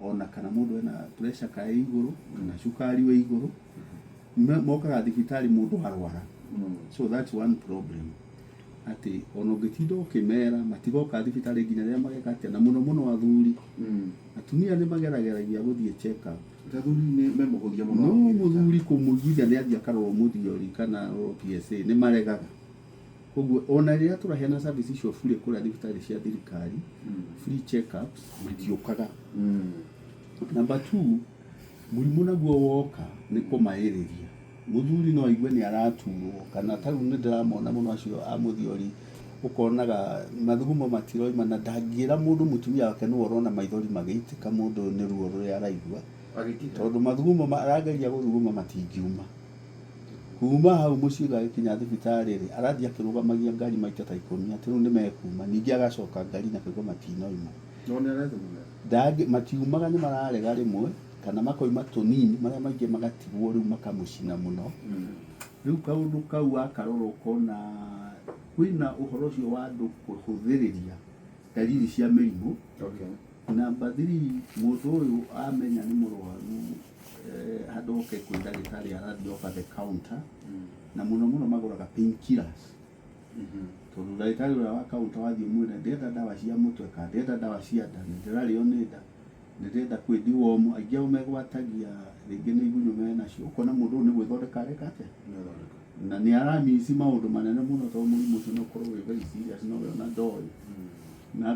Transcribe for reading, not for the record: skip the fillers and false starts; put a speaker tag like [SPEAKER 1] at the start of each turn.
[SPEAKER 1] ona kana mundu ena pressure ka iguru kana cukari we iguru mokaga thibitari mundu arwara. So that's one problem. Ati ono gitido kimera matigoka thibitari nginya ria mageka na muno athuri atumia ni magerageragia guthie check up.
[SPEAKER 2] Athuri ni memugothia muno.
[SPEAKER 1] No muthuri kumugithia ni athia karwo muthiori kana PSA ni maregaga. Koguo ona ria turaheana service icio free kuri thibitari cia thirikari free check ups matiokaga. Number 2, murimu naguo woka ni kumairiria. Muthuri no aigue ni araturwo kana taru ni ndiramona muno acio a muthiori ukonaga mathugumo matiroima na ndangira mundu mutumia wake no orona maithori mageitika mundu ni ruo ruri araigua tondu mathugumo arageria guthuguma matingiuma kuma hau muciga gikinya thibitari ri arathia kirugamagia ngari maita ta 10 ati ni mekuma ningi agacoka ngari na kigo matinoima
[SPEAKER 2] none arathuguma
[SPEAKER 1] ndagi matiumaga ni mararega rimwe kana makoima tunini maria maingi magatigwo riu makamucina muno. Riu kaundu kau akaroro kona kwina uhoro ucio wa andu kuhuthiriria dalili cia mirimu. Number 3, mundu uyu amenya ni murwaru hadoke ku ndagitari arathi over the counter na muno maguraga painkillers. Tondu ndagitari wa counter wathi mwira ndenda dawa cia mutwe ka ndenda dawa cia nda ndirario ni nda ndenda kwendiwo mu aingi megwatagia ringi ni igunyo mena cio ukona mundu ni gwithondeka rekate na ni aramisi maundu manene muno to murimu ucio no korwo we very serious no we ona ndoi na